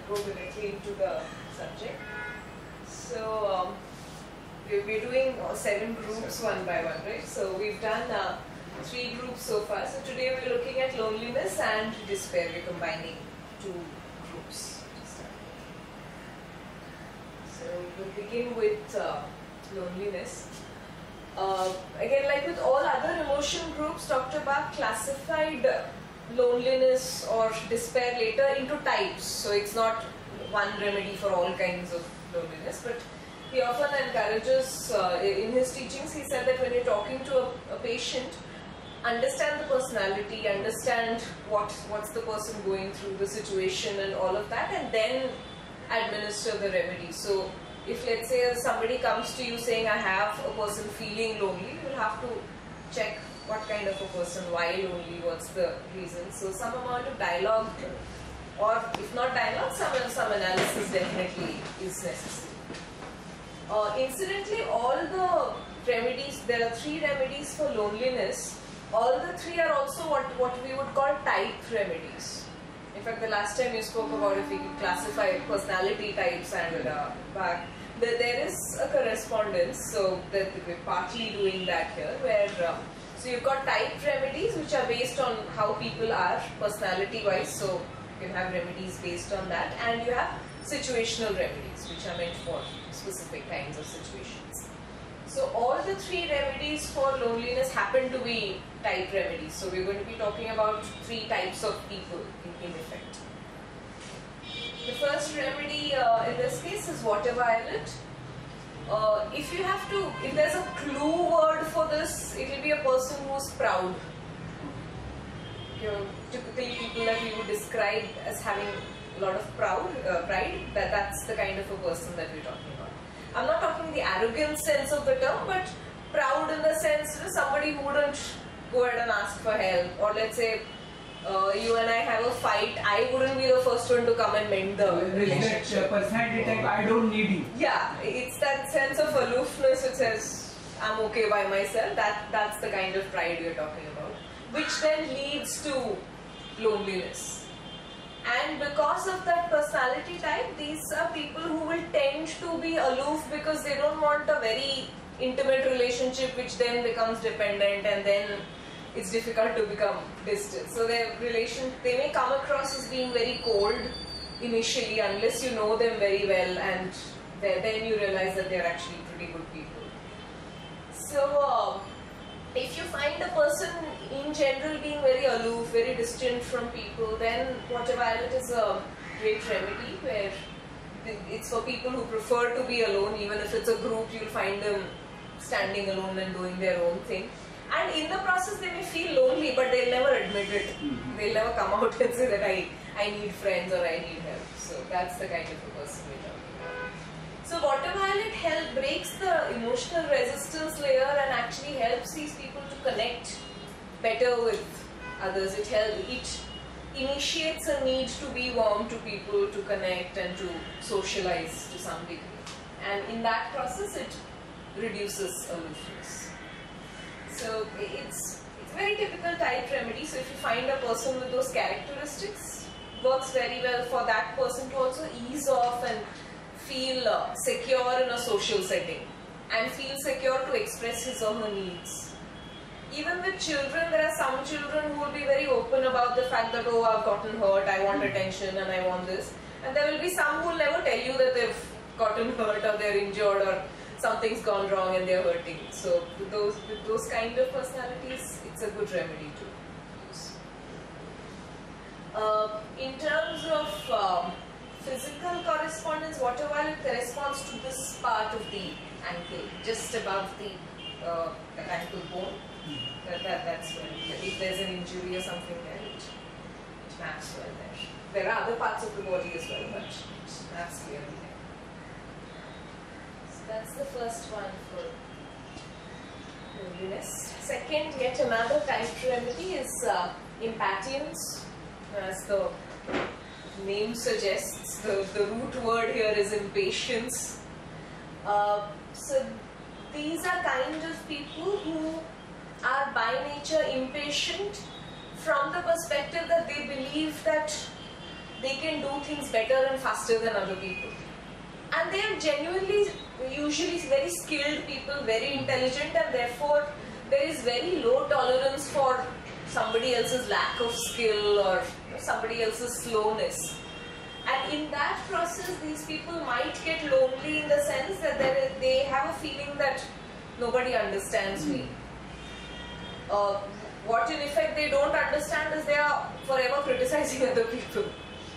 go directly into the subject. So we're doing 7 groups one by one, right? So we've done 3 groups so far. So today we're looking at loneliness and despair. We're combining 2 groups. So we'll begin with loneliness. Again, like with all other emotion groups, Dr. Bach classified loneliness or despair later into types. So it's not one remedy for all kinds of loneliness, but he often encourages, in his teachings, he said that when you're talking to a patient, understand the personality, understand what's the person going through, the situation and all of that, and then administer the remedy. So if, let's say, somebody comes to you saying, I have a person feeling lonely, you'll have to check what kind of a person, why lonely, what's the reason. So some amount of dialogue, or if not dialogue, some analysis definitely is necessary. Incidentally, all the remedies, there are 3 remedies for loneliness. All the 3 are also what we would call type remedies. In fact, the last time you spoke about if we could classify personality types and Bach, there is a correspondence, so that we're partly doing that here, where so you've got type remedies which are based on how people are personality wise, so you can have remedies based on that, and you have situational remedies which are meant for specific kinds of situations. So all the 3 remedies for loneliness happen to be type remedies. So we're going to be talking about 3 types of people in effect. The first remedy in this case is water violet. If there's a clue word for this, it will be a person who's proud. Typically people that we would describe as having a lot of pride, that's the kind of a person that we're talking about. I'm not talking the arrogant sense of the term, but proud in the sense, somebody who wouldn't go ahead and ask for help, or let's say you and I have a fight, I wouldn't be the first one to come and mend the relationship. That personality type, I don't need you. Yeah, it's that sense of aloofness which says, I'm okay by myself. That's the kind of pride we're talking about, which then leads to loneliness. And because of that personality type, these are people who will tend to be aloof because they don't want a very intimate relationship which then becomes dependent, and then it's difficult to become distant. So they may come across as being very cold initially unless you know them very well, and then you realize that they're actually pretty good people. So if you find a person in general being very aloof, very distant from people, then water violet is a great remedy, where it's for people who prefer to be alone. Even if it's a group, you'll find them standing alone and doing their own thing. And in the process, they may feel lonely, but they'll never admit it. They'll never come out and say that I need friends or I need help. So that's the kind of a person we're talking about. So water violet breaks the emotional resistance layer and actually helps these people to connect better with others. It initiates a need to be warm to people, to connect and to socialize to some degree. And in that process, it reduces aloofness. So it's a very typical type remedy. So if you find a person with those characteristics, works very well for that person to also ease off and feel secure in a social setting and feel secure to express his or her needs. Even with children, there are some children who will be very open about the fact that, oh, I've gotten hurt, I want attention and I want this. And there will be some who will never tell you that they've gotten hurt or they're injured or something's gone wrong and they're hurting. So with those kind of personalities, it's a good remedy to use. In terms of physical correspondence, water violet corresponds to this part of the ankle, just above the ankle bone. That's where, if there's an injury or something there, it maps well there. There are other parts of the body as well, but it maps clearly there. So that's the first one for loneliness. Second, yet another type remedy is impatiens. As the name suggests, the root word here is impatience. So these are kind of people who are by nature impatient from the perspective that they believe that they can do things better and faster than other people. And they are genuinely, usually very skilled people, very intelligent, and therefore there is very low tolerance for somebody else's lack of skill or somebody else's slowness. And in that process, these people might get lonely in the sense that they have a feeling that nobody understands me. What in effect they don't understand is they are forever criticizing other people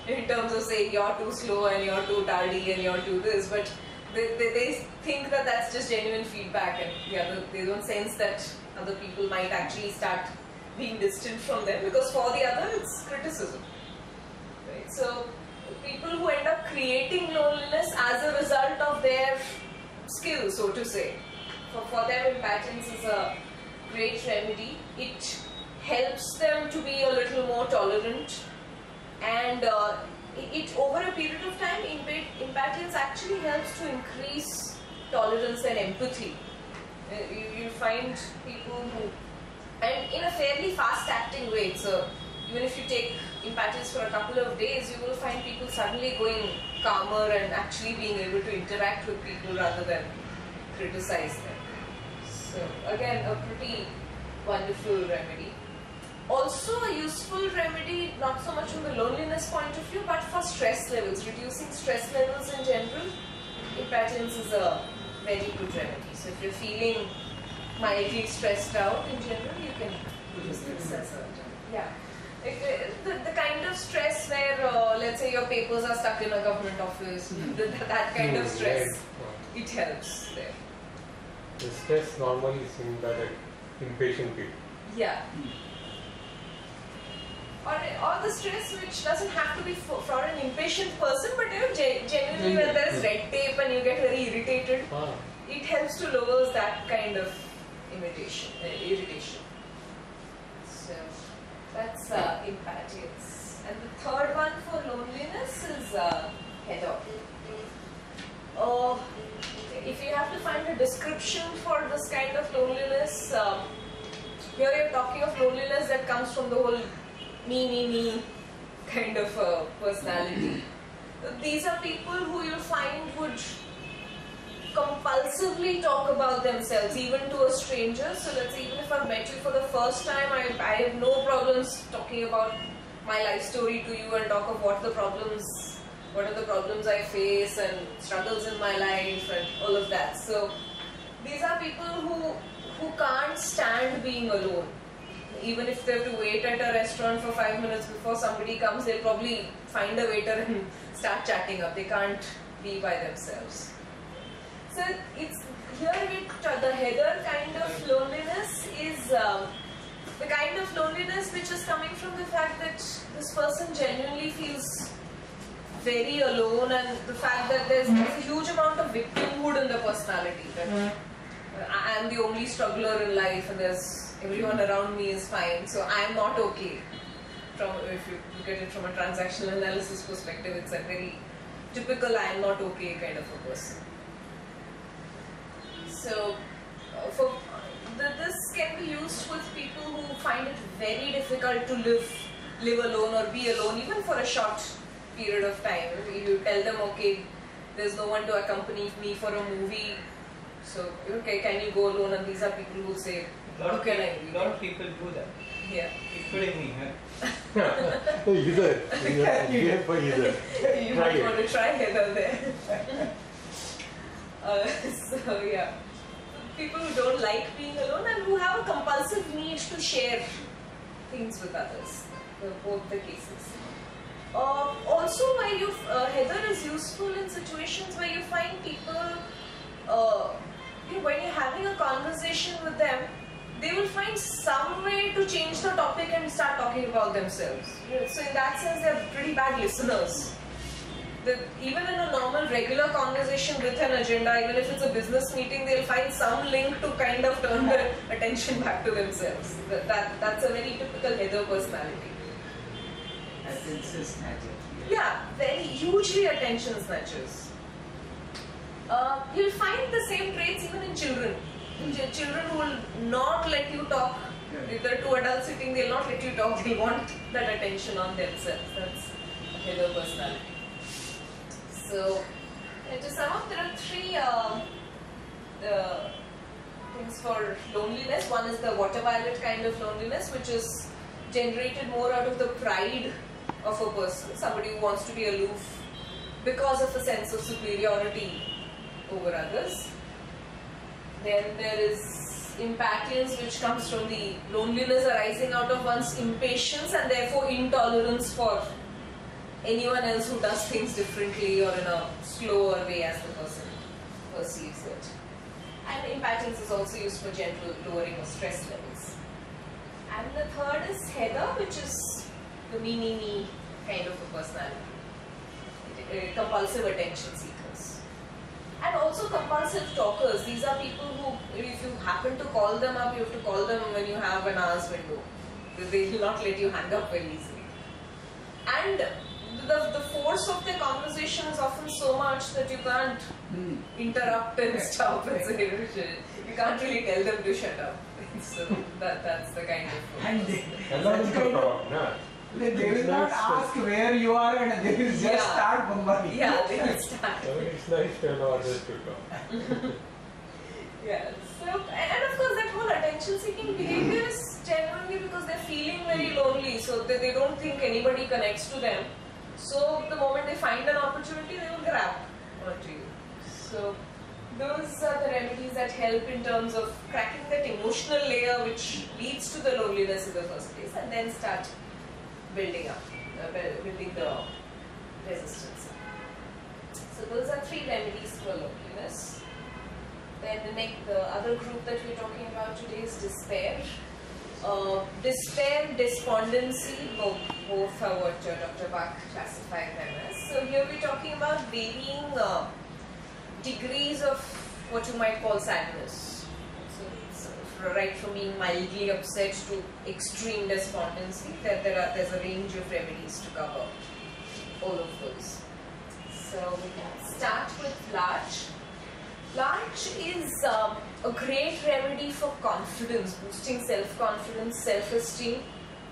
in terms of saying you're too slow and you're too tardy and you're too this, but they think that that's just genuine feedback, and they don't sense that other people might actually start being distant from them, because for the other it's criticism. Right? So people who end up creating loneliness as a result of their skill, so to say, for them impatience is a great remedy. It helps them to be a little more tolerant, and it over a period of time, impatience actually helps to increase tolerance and empathy. You find people who, and in a fairly fast acting way, so even if you take impatience for a couple of days, you will find people suddenly going calmer and actually being able to interact with people rather than criticize them. So again, a pretty wonderful remedy. Also a useful remedy, not so much from the loneliness point of view, but for stress levels, reducing stress levels in general. Impatience is a very good remedy. So if you're feeling mildly stressed out in general, you can use this as a the kind of stress where let's say your papers are stuck in a government office, that kind of stress, it helps there. The stress normally is seen by the impatient people. Yeah. Or the stress which doesn't have to be for an impatient person, but genuinely when there is red tape and you get very irritated, it helps to lower that kind of irritation. So that's impatience. And the third one for loneliness is Heather. If you have to find a description for this kind of loneliness, here you're talking of loneliness that comes from the whole me kind of personality. These are people who you'll find would compulsively talk about themselves, even to a stranger. So let's say even if I've met you for the first time, I have no problems talking about my life story to you and talk of what are the problems I face and struggles in my life and all of that. So these are people who can't stand being alone. Even if they have to wait at a restaurant for 5 minutes before somebody comes, they'll probably find a waiter and start chatting up. They can't be by themselves. So it's here the Heather kind of loneliness is the kind of loneliness which is coming from the fact that this person genuinely feels very alone, and the fact that there's a huge amount of victimhood in the personality. That I am the only struggler in life, and everyone around me is fine, so I am not okay. If you look at it from a transactional analysis perspective, it's a very typical I am not okay kind of a person. So this can be used with people who find it very difficult to live alone or be alone, even for a short period of time. You tell them, okay, there's no one to accompany me for a movie, so okay, can you go alone? And these are people who say, how can I do? A lot of people do that. Yeah. Including me. Either. You might want to try Heather there. So yeah, people who don't like being alone and who have a compulsive need to share things with others. Both the cases. Also, Heather is useful in situations where you find people, when you're having a conversation with them, they will find some way to change the topic and start talking about themselves. So in that sense, they're pretty bad listeners. Even in a normal, regular conversation with an agenda, even if it's a business meeting, they'll find some link to kind of turn their attention back to themselves. That's a very typical Heather personality. Attention snatcher. Yeah, very hugely attention snatchers. You'll find the same traits even in children. Children who will not let you talk. If there are two adults sitting, they'll not let you talk. They want that attention on themselves. That's a Heather personality. So, to sum up, there are three things for loneliness. One is the water violet kind of loneliness, which is generated more out of the pride of a person, somebody who wants to be aloof because of a sense of superiority over others. Then there is impatience, which comes from the loneliness arising out of one's impatience and therefore intolerance for anyone else who does things differently or in a slower way as the person perceives it. And impatience is also used for gentle lowering of stress levels. And the third is Heather, which is the me kind of a personality. Compulsive attention seekers. And also compulsive talkers. These are people who, if you happen to call them up, you have to call them when you have an hour's window. They will not let you hang up very easily. And the force of their conversation is often so much that you can't interrupt and stop and say, you can't really tell them to shut up. So that's the kind of... And they will not ask where you are and they will just start bombarding. Yeah, they will start. It's nice to know others to talk. Yeah, so, and of course that whole attention-seeking behavior is genuinely because they're feeling very lonely, so they don't think anybody connects to them. So the moment they find an opportunity, they will grab onto you. So those are the remedies that help in terms of cracking that emotional layer which leads to the loneliness in the first place, and then start building up, building the resistance. So those are three remedies for loneliness. Then the other group that we're talking about today is despair. Despair, despondency, both are what Dr. Bach classified them as. So here we're talking about varying degrees of what you might call sadness. So right from being mildly upset to extreme despondency, there's a range of remedies to cover all of those. So we can start with Larch. Larch is a great remedy for confidence, boosting self-confidence, self-esteem.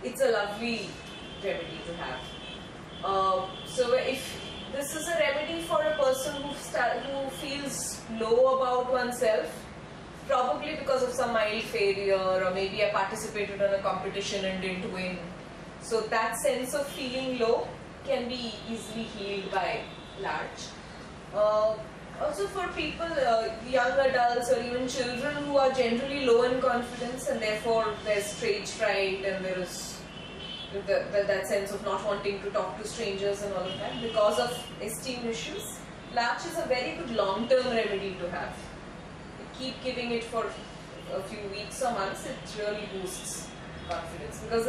It's a lovely remedy to have. So if this is a remedy for a person who feels low about oneself, probably because of some mild failure, or maybe I participated in a competition and didn't win. So that sense of feeling low can be easily healed by Larch. Also for people, young adults or even children who are generally low in confidence, and therefore there's stage fright and there is that sense of not wanting to talk to strangers and all of that because of esteem issues, Larch is a very good long-term remedy to have. You keep giving it for a few weeks or months, it really boosts confidence, because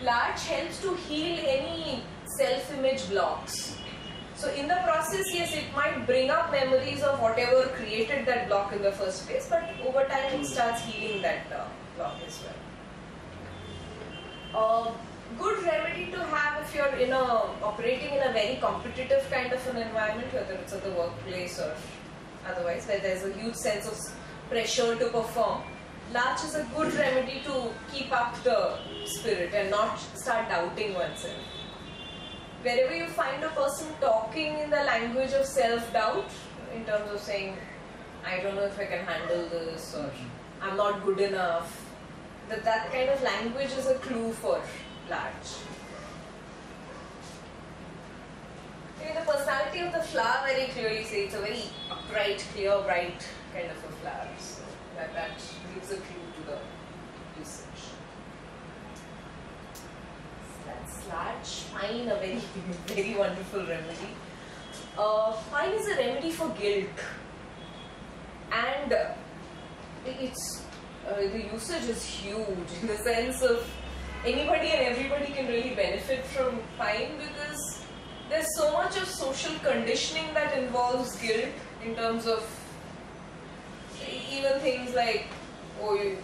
Larch helps to heal any self-image blocks. So in the process, yes, it might bring up memories of whatever created that block in the first place, but over time it starts healing that block as well. Good remedy to have if you're operating in a very competitive kind of an environment, whether it's at the workplace or otherwise, where there's a huge sense of pressure to perform. Larch is a good remedy to keep up the spirit and not start doubting oneself. Wherever you find a person talking in the language of self-doubt, in terms of saying, I don't know if I can handle this, or I'm not good enough, that kind of language is a clue for Larch. The personality of the flower very clearly says it's a very upright, clear, bright kind of a flower. So that gives a clue to the usage. That's Larch. Pine, a very, very wonderful remedy. Pine is a remedy for guilt, and it's the usage is huge in the sense of anybody and everybody can really benefit from pine, because there's so much of social conditioning that involves guilt in terms of even things like, oh, you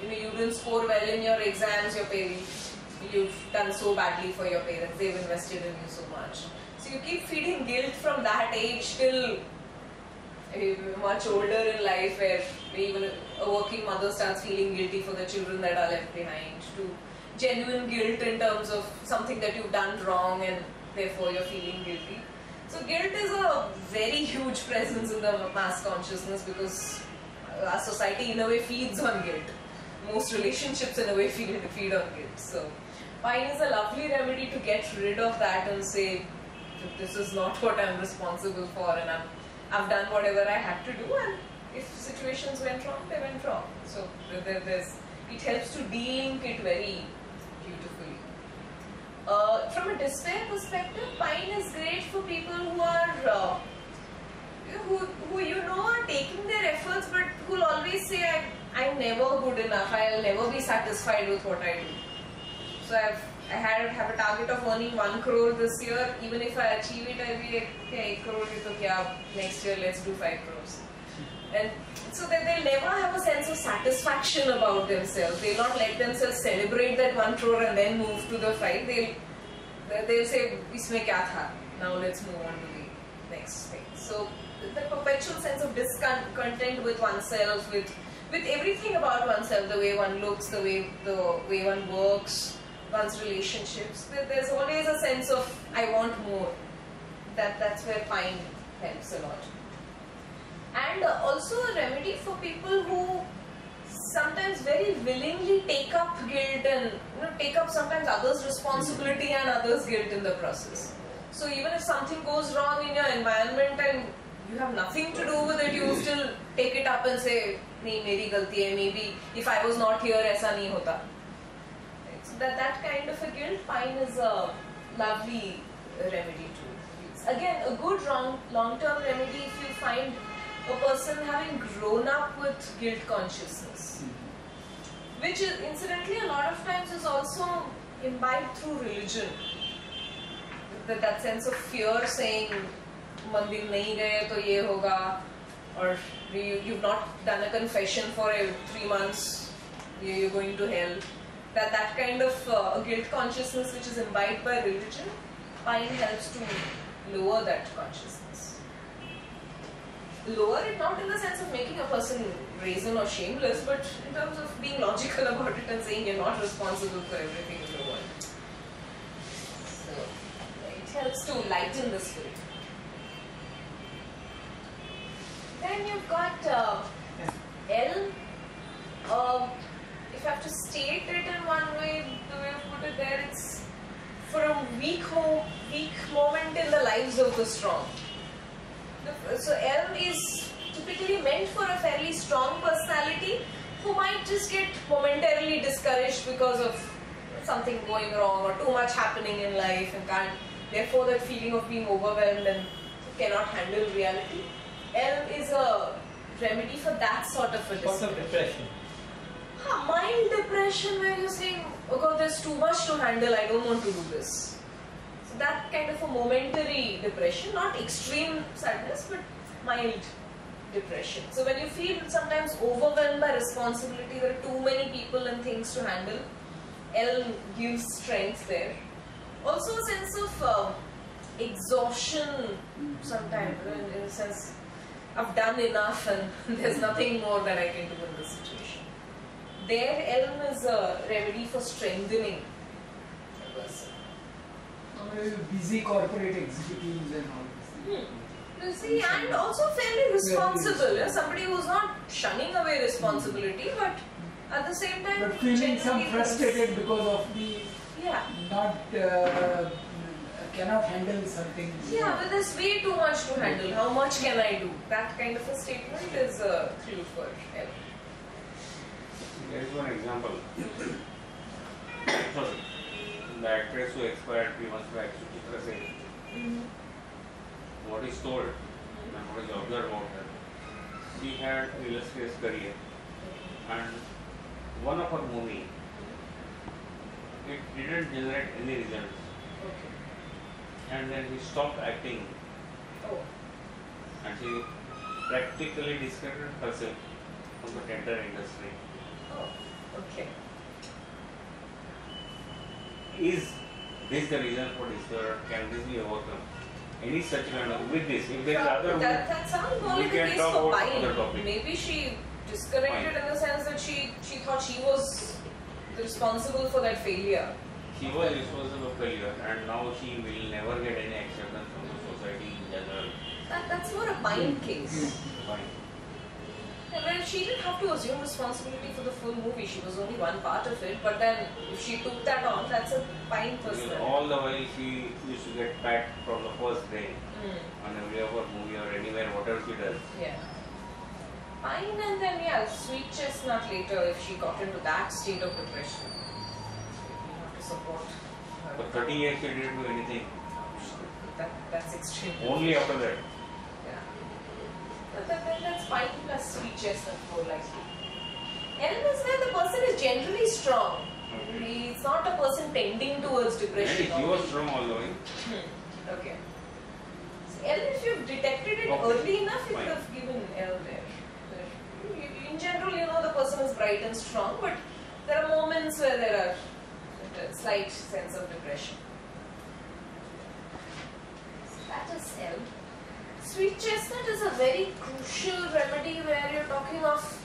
didn't score well in your exams, you've done so badly for your parents, they've invested in you so much. So you keep feeding guilt from that age till much older in life, where even a working mother starts feeling guilty for the children that are left behind, to genuine guilt in terms of something that you've done wrong and therefore you're feeling guilty. So guilt is a very huge presence in the mass consciousness because our society in a way feeds on guilt. Most relationships in a way feed on guilt. So pine is a lovely remedy to get rid of that and say, this is not what I'm responsible for, and I've done whatever I had to do, and if situations went wrong, they went wrong. So it helps to de-ink it very beautifully. From a despair perspective, pine is great for people who are who are taking their efforts, but who'll always say, I'm never good enough, I'll never be satisfied with what I do. So I have a target of earning 1 crore this year. Even if I achieve it, I'll be like, okay, 1 crore is okay, next year let's do 5 crores. And so that they'll never have a sense of satisfaction about themselves. They'll not let themselves celebrate that 1 crore and then move to the 5. They'll say, isme kya tha? Now let's move on to the next thing. So the perpetual sense of discontent with oneself, with everything about oneself, the way one looks, the way one works, one's relationships. There's always a sense of I want more. That's where pine helps a lot. And also a remedy for people who sometimes very willingly take up guilt and take up sometimes others' responsibility and others' guilt in the process. So even if something goes wrong in your environment and you have nothing to do with it, you still take it up and say, nahi, meri galti hai, maybe if I was not here, aisa nahi hota. So that kind of a guilt, pine is a lovely remedy to use. Again, a good long-term remedy if you find a person having grown up with guilt consciousness, which is incidentally a lot of times is also imbibed through religion. That sense of fear saying, mandir nahi gaye to ye hoga, or you've not done a confession for 3 months, you're going to hell. That kind of guilt consciousness which is imbibed by religion, pine helps to lower that consciousness. Lower it not in the sense of making a person brazen or shameless, but in terms of being logical about it and saying you're not responsible for everything in the world. So it helps to lighten the spirit. Then you've got L. If I have to state it in one way, the way I put it there, it's for a weak moment in the lives of the strong. So L is typically meant for a fairly strong personality who might just get momentarily discouraged because of something going wrong or too much happening in life and therefore that feeling of being overwhelmed and cannot handle reality. L is a remedy for that sort of a Sort of depression. Mild depression where you're saying, oh God, there's too much to handle, I don't want to do this. So that kind of a momentary depression, not extreme sadness, but mild depression. So when you feel sometimes overwhelmed by responsibility, there are too many people and things to handle, L gives strength there. Also a sense of exhaustion sometimes, in the sense, I've done enough and there's nothing more that I can do in this situation. There, elm is a remedy for strengthening a person. Busy corporate executives and all this. You see, and also fairly responsible. Somebody who's not shunning away responsibility, but at the same time, but feeling some frustrated because of the not cannot handle something. Yeah, but there's way too much to handle. How much can I do? That kind of a statement is a clue for elm. There is one example. Sorry. The actress who expired 3 months back, Suchitra Sen, what is told and what is observed about her, she had an illustrious career, and one of her movie, it didn't generate any results. And then he stopped acting. And she practically discarded herself from the tender industry. Okay. Is this the reason for despair? Can this be overcome? Any such kind of with this? If there is other, that sounds more we like a can case talk for about Pine. other topic. Maybe she disconnected in the sense that she thought she was responsible for that failure. She was responsible for failure, and now she will never get any acceptance from the society in general. That's more a pine case. Fine. Well, she didn't have to assume responsibility for the full movie. She was only one part of it. But then, if she took that on, that's a pine Because personality. all the while she used to get pat from the first day on every other movie or anywhere, whatever she does. Yeah. Pine and then, yeah, Sweet Chestnut later if she got into that state of depression. You have to support her. For 30 years she didn't do anything. That's extreme. Only after that. Yeah. But then that's Pine plus Sweet Chestnut more likely. Ellen is where the person is generally strong. He's not a person tending towards depression. And she was strong all the way. Okay. So Ellen, if you've detected it early enough, you could have given L there. In general, you know the person is bright and strong, but there are moments where there are a slight sense of depression. So that is L. Sweet Chestnut is a very crucial remedy where you're talking of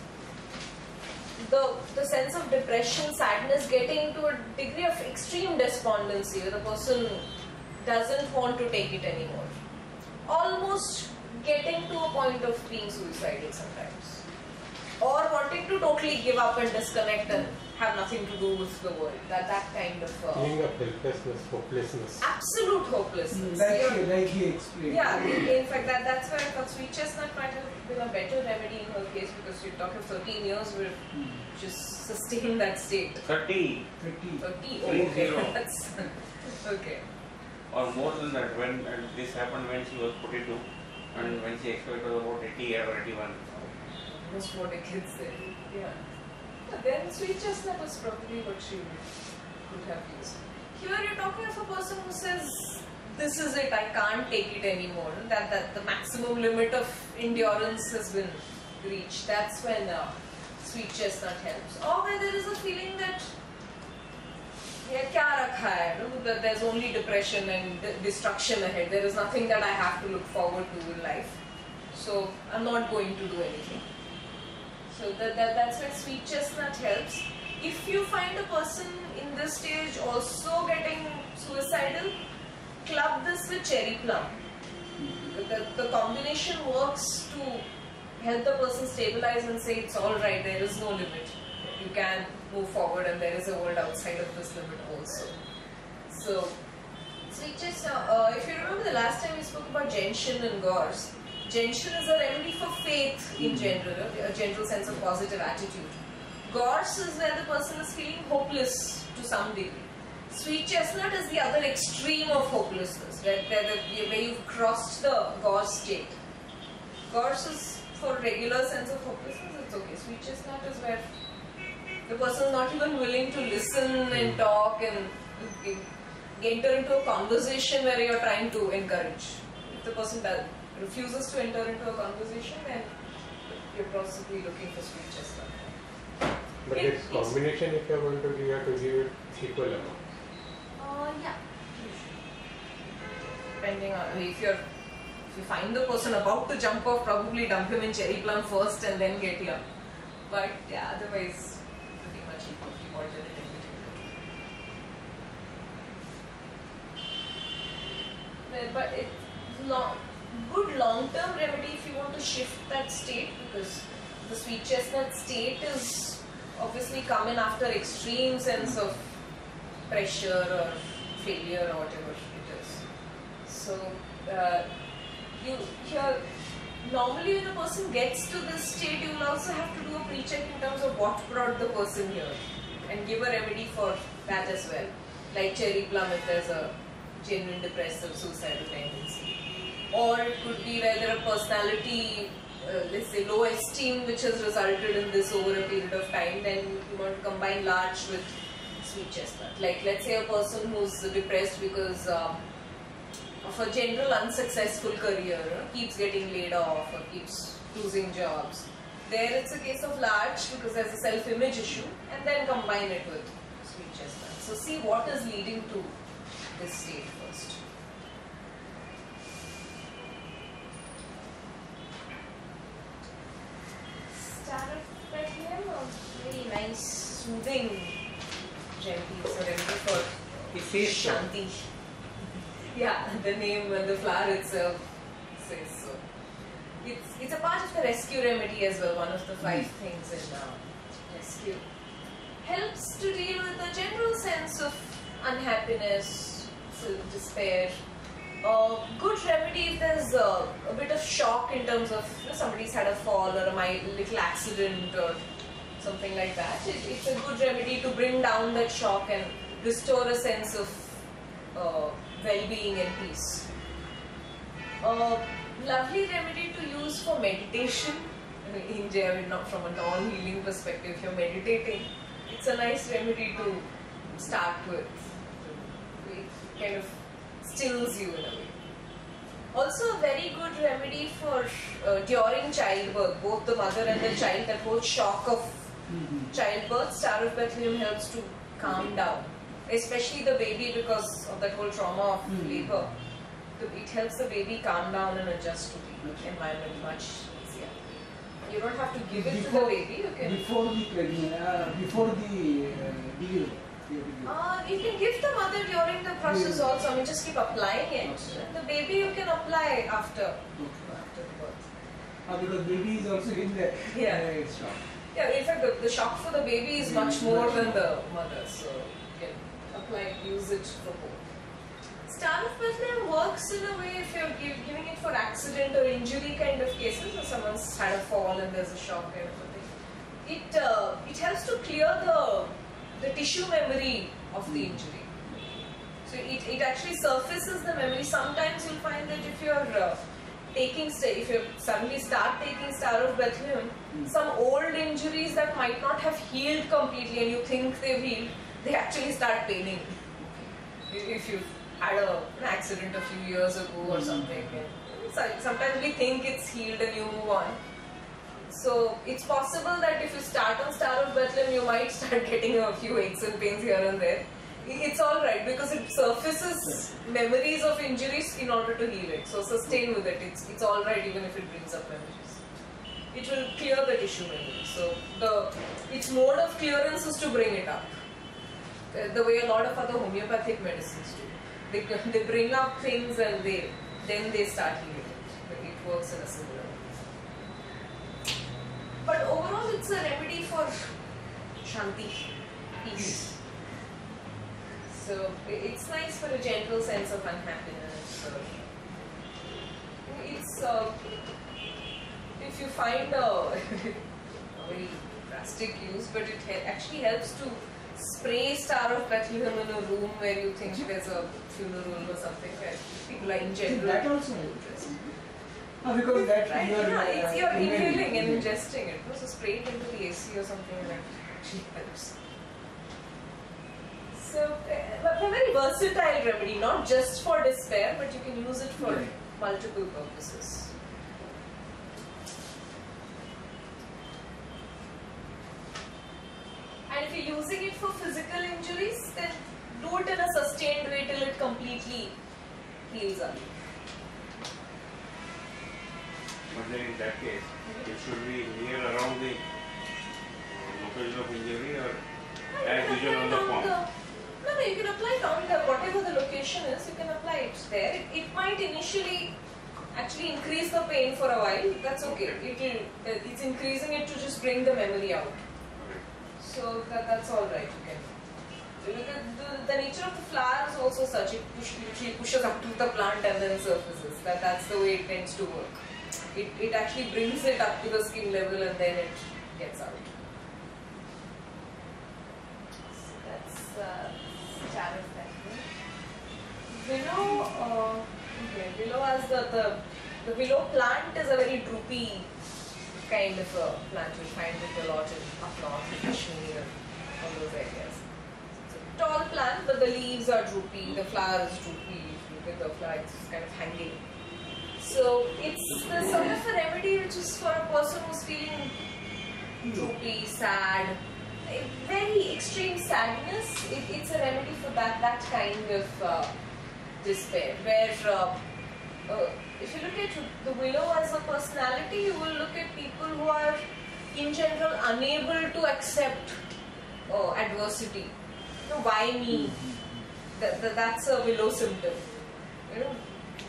the sense of depression, sadness getting to a degree of extreme despondency where the person doesn't want to take it anymore. Almost getting to a point of being suicidal sometimes. Or wanting to totally give up and disconnect and have nothing to do with the world. That kind of... feeling of helplessness, hopelessness. absolute hopelessness. Like he explained. Yeah, in fact, that's why I thought Sweet Chestnut might have been a better remedy in her case because you're talking 13 years where just sustain that state. 30 30, oh, okay. 30. That's okay. or more than that. When this happened when she was 42 and when she expected about 80 or 81. Almost 4 decades there. Yeah. But then Sweet Chestnut was probably what she could have used. Here you're talking of a person who says, this is it, I can't take it anymore. That the maximum limit of endurance has been reached. That's when Sweet Chestnut helps. Or where there is a feeling that kya rakha hai? That there's only depression and destruction ahead. There is nothing that I have to look forward to in life. So I'm not going to do anything. So that's where Sweet Chestnut helps. If you find a person in this stage also getting suicidal, club this with cherry plum. The combination works to help the person stabilize and say it's alright, there is no limit. You can move forward and there is a world outside of this limit also. So, Sweet Chestnut, if you remember the last time we spoke about gentian and gorse, gentian is a remedy for faith in general, a general sense of positive attitude. Gorse is where the person is feeling hopeless to some degree. Sweet Chestnut is the other extreme of hopelessness, where you've crossed the gorse state. Gorse is for regular sense of hopelessness, it's okay. Sweet Chestnut is where the person is not even willing to listen and talk and enter into a conversation where you're trying to encourage. If the person refuses to enter into a conversation, then you're possibly looking for Sweet Chestnut. But this combination, if you're going to give, you have to give it equal amount. Yeah. Depending on if you find the person about to jump off, probably dump him in cherry plum first and then get here. But yeah, otherwise pretty much equal alternate in between. But it's good long-term remedy if you want to shift that state, because the Sweet Chestnut state is obviously coming after extreme sense of pressure or failure or whatever it is. So normally when a person gets to this state, you will also have to do a pre-check in terms of what brought the person here and give a remedy for that as well. Like cherry plum if there's a genuine depressive suicidal tendency. Or it could be where there are personality, let's say low esteem which has resulted in this over a period of time, then you want to combine Larch with Sweet Chestnut. Like let's say a person who's depressed because of a general unsuccessful career, keeps getting laid off or keeps losing jobs. There it's a case of Larch because there's a self-image issue, and then combine it with Sweet Chestnut. So see what is leading to this state first. Star of Bethlehem, a very nice, soothing remedy. It's a remedy for says so. Shanti. Yeah, the name and the flower itself says so. It's a part of the rescue remedy as well, one of the 5 things in rescue. Helps to deal with the general sense of unhappiness, despair. Good remedy if there's a bit of shock in terms of somebody's had a fall or a little accident or something like that. It's a good remedy to bring down that shock and restore a sense of well-being and peace. Lovely remedy to use for meditation. In general, not from a non-healing perspective, if you're meditating, it's a nice remedy to start with. It kind of stills you in a way. Also a very good remedy for during childbirth, both the mother and the child, that whole shock of childbirth, Star of Bethlehem helps to calm down. Especially the baby, because of that whole trauma of labor. It helps the baby calm down and adjust to the environment much easier. You don't have to give it to the baby. You can before the delivery. You can give the mother during the process also. I mean, just keep applying it. And the baby you can apply after the birth. Because baby is also in the shock. Yeah, in fact, the shock for the baby is much more than the mother. So you can use it for both. Star of Bethlehem works in a way if you're giving it for accident or injury kind of cases, or someone's had a fall and there's a shock kind of a thing. It helps to clear the tissue memory of the injury. So it actually surfaces the memory. Sometimes you'll find that if you're if you suddenly start taking Star of Bethlehem, some old injuries that might not have healed completely and you think they've healed, they actually start paining. If you've had an accident a few years ago or something. Sometimes we think it's healed and you move on. So it's possible that if you start on Star of Bethlehem, you might start getting a few aches and pains here and there. It's alright because it surfaces memories of injuries in order to heal it. So sustain with it. It's alright even if it brings up memories. It will clear the tissue memory. So its mode of clearance is to bring it up. The way a lot of other homeopathic medicines do. They bring up things and then they start healing it. It works in a similar way. But overall, it's a remedy for Shanti, peace. So it's nice for a gentle sense of unhappiness. It's if you find a very drastic use, but it actually helps to spray Star of Bethlehem in a room where you think there's a funeral or something where people are in general. That also helps. Because that you're inhaling and ingesting it. So spray it into the AC or something that actually helps. So a very versatile remedy, not just for despair, but you can use it for multiple purposes. And if you're using it for physical injuries, then do it in a sustained way till it completely heals up. But then in that case, it should be near around the location of injury or as usual on the form? No, you can apply it on whatever the location is, you can apply it there. It might initially actually increase the pain for a while, that's okay. It's increasing it to just bring the memory out. So that's alright, you can. Look at the nature of the flower is also such, it usually pushes up to the plant and then surfaces. That's the way it tends to work. It actually brings it up to the skin level and then it gets out. So that's Star of Bethlehem. Willow, Willow as the willow plant is a very droopy kind of a plant. You'll find it a lot in up north, Kashmir, all those areas. It's a tall plant, but the leaves are droopy, the flower is droopy. If you look at the flower, it's kind of hanging. So it's the sort of a remedy which is for a person who's feeling droopy, sad, very extreme sadness. It's a remedy for that kind of despair. Where if you look at the willow as a personality, you will look at people who are in general unable to accept adversity. Why me? That's a willow symptom. You know,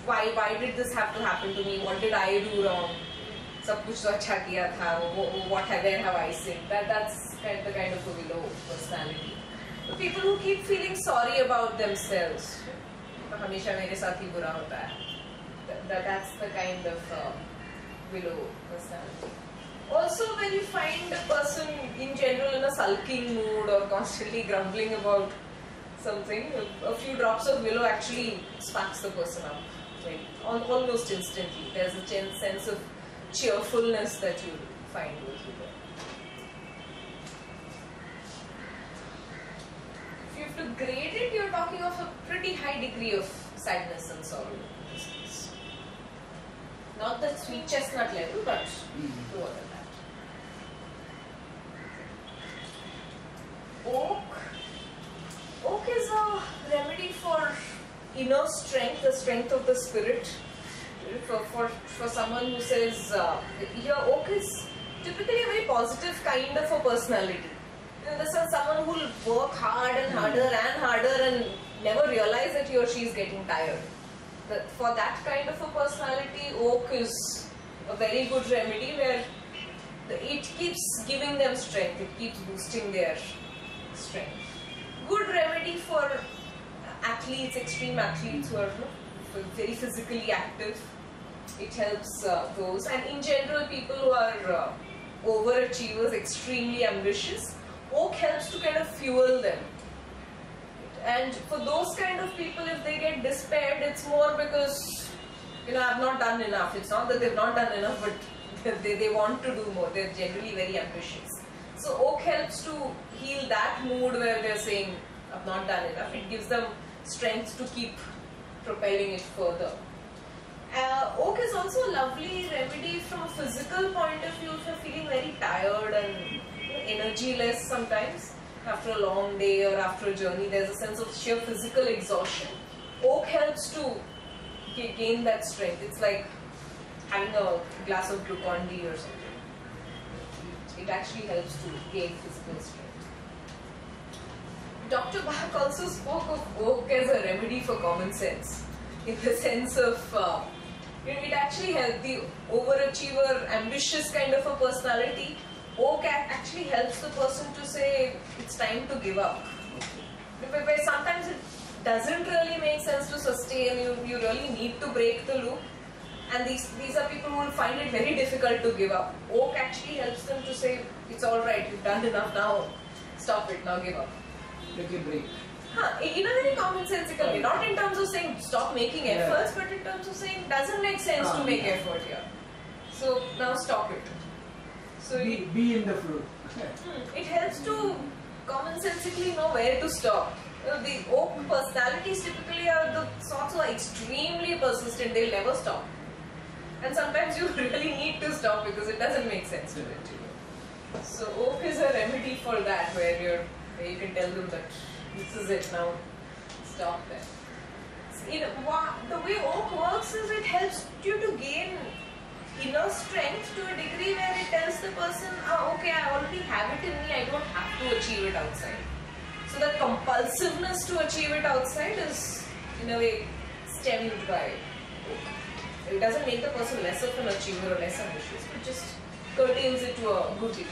why did this have to happen to me? What did I do wrong? सब कुछ तो अच्छा किया था. Where have I sinned? That's the kind of a willow personality. The people who keep feeling sorry about themselves. हमेशा मेरे साथ ही बुरा होता है. That's the kind of willow personality. Also, when you find a person in general in a sulking mood or constantly grumbling about something, a few drops of willow actually sparks the person up, like almost instantly. There's a sense of cheerfulness that you find with willow. If you have to grade it, you're talking of a pretty high degree of sadness and sorrow. Not the sweet chestnut level, but lower than that. Oak is a remedy for inner strength, the strength of the spirit. For someone who says, here oak is typically a very positive kind of a personality. In the sense, someone who will work hard and harder and never realize that he or she is getting tired. For that kind of a personality, oak is a very good remedy where it keeps giving them strength, it keeps boosting their strength. Good remedy for athletes, extreme athletes who are very physically active. It helps those, and in general people who are overachievers, extremely ambitious, oak helps to kind of fuel them. And for those kind of people, if they get despaired, it's more because, I've not done enough. It's not that they've not done enough, but they want to do more. They're generally very ambitious. So oak helps to heal that mood where they're saying, I've not done enough. It gives them strength to keep propelling it further. Oak is also a lovely remedy from a physical point of view if you're feeling very tired and energyless sometimes. After a long day or after a journey, there's a sense of sheer physical exhaustion. Oak helps to gain that strength. It's like having a glass of Glucon-D or something. It actually helps to gain physical strength. Dr. Bach also spoke of oak as a remedy for common sense, in the sense of it actually helps the overachiever, ambitious kind of a personality. Oak actually helps the person to say it's time to give up. Where sometimes it doesn't really make sense to sustain, you really need to break the loop. And these are people who will find it very difficult to give up. Oak actually helps them to say, it's alright, you've done enough now, stop it, now give up. Take a break. In a very commonsensical way, not in terms of saying stop making efforts, but in terms of saying it doesn't make sense to make effort here. So now stop it. So be in the flow. It helps to commonsensically know where to stop. The oak personalities typically are the sorts who are extremely persistent, they'll never stop. And sometimes you really need to stop because it doesn't make sense to it. So oak is a remedy for that, where you can tell them that this is it now, stop there. The way oak works is it helps you to gain inner strength to a degree where it tells the person, okay, I already have it in me, I don't have to achieve it outside. So the compulsiveness to achieve it outside is in a way stemmed by oak. It doesn't make the person less of an achiever or less ambitious, but just curtails it to a good degree.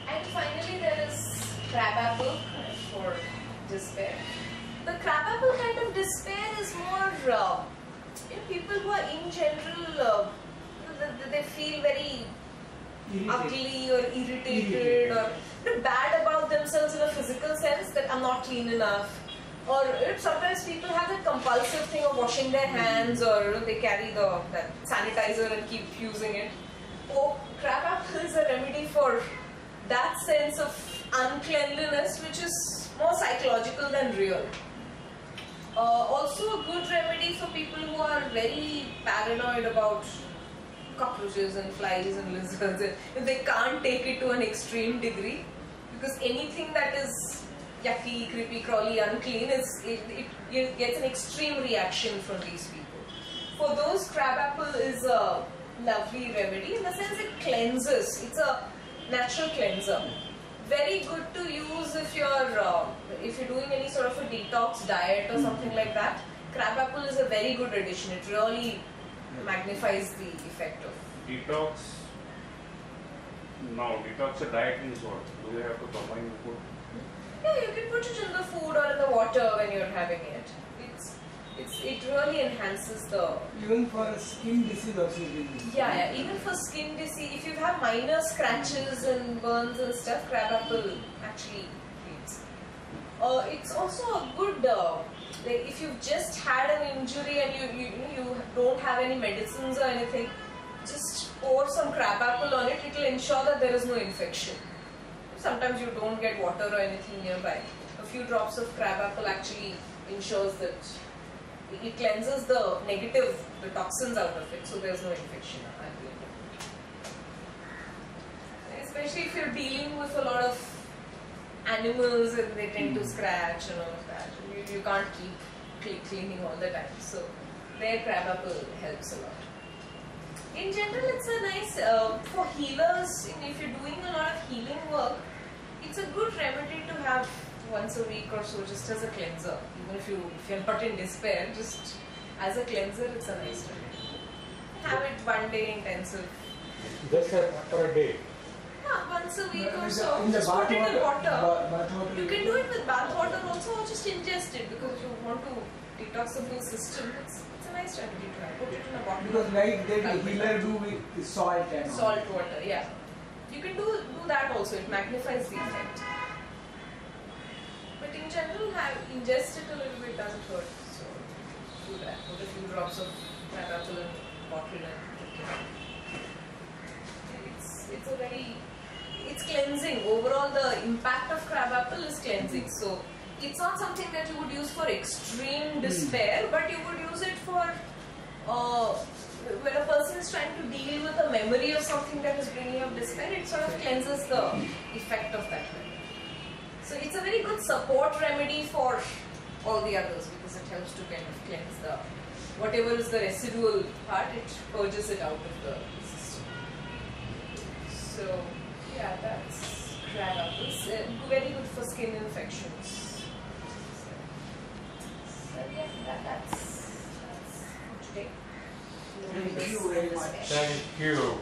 And finally there is crabapple for despair. The crabapple kind of despair is more people who are in general, they feel very ugly or irritated or bad about themselves in a physical sense, that I'm not clean enough. Or sometimes people have that compulsive thing of washing their hands, or they carry that sanitizer and keep using it. Crabapple is a remedy for that sense of uncleanliness, which is more psychological than real. Also a good remedy for people who are very paranoid about cockroaches and flies and lizards, and they can't take it to an extreme degree, because anything that is yucky, creepy, crawly, unclean, it gets an extreme reaction from these people. For those, crabapple is a lovely remedy in the sense it cleanses. It's a natural cleanser. Very good to use if you're doing any sort of a detox diet or something like that. Crabapple is a very good addition. It really magnifies the effect of Detox. No, detox a diet means what? Do we have to combine the food? Yeah, you can put it in the food or in the water when you're having it. It really enhances the... Even for skin disease also you can use. Yeah, even for skin disease, if you have minor scratches and burns and stuff, crabapple actually helps. It's also a good, like if you've just had an injury and you don't have any medicines or anything, just pour some crabapple on it. It will ensure that there is no infection. Sometimes you don't get water or anything nearby. A few drops of crabapple actually ensures that it cleanses the toxins out of it, so there's no infection at the end. Especially if you're dealing with a lot of animals and they tend to scratch and all of that. You can't keep cleaning all the time, so there crabapple helps a lot. In general, it's a nice, for healers, if you're doing a lot of healing work, it's a good remedy to have once a week or so, just as a cleanser. Even if you're not in despair, just as a cleanser, it's a nice remedy. Have it one day intensive. Just for a day. Yeah, once a week or so. In the Just bath put it in water. bath water. You can do it with bath water also, or just ingest it, because if you want to detox the whole system, it's a nice remedy to have. Put it in a bottle. Because like that healer do with salt and all. Salt water, yeah. You can do that also. It magnifies the effect. But in general, ingest it a little bit, doesn't hurt. So do that. Put a few drops of crabapple in a bottle and drink it. It's cleansing. Overall, the impact of crabapple is cleansing. So it's not something that you would use for extreme despair, but you would use it for when a person is trying to deal with a memory of something that is bringing up despair. It sort of cleanses the effect of that memory. So it's a very good support remedy for all the others, because it helps to kind of cleanse the whatever is the residual part. It purges it out of the system. So yeah, that's crabapple. Very good for skin infections. So yeah, that's for today. Thank you very much. Thank you.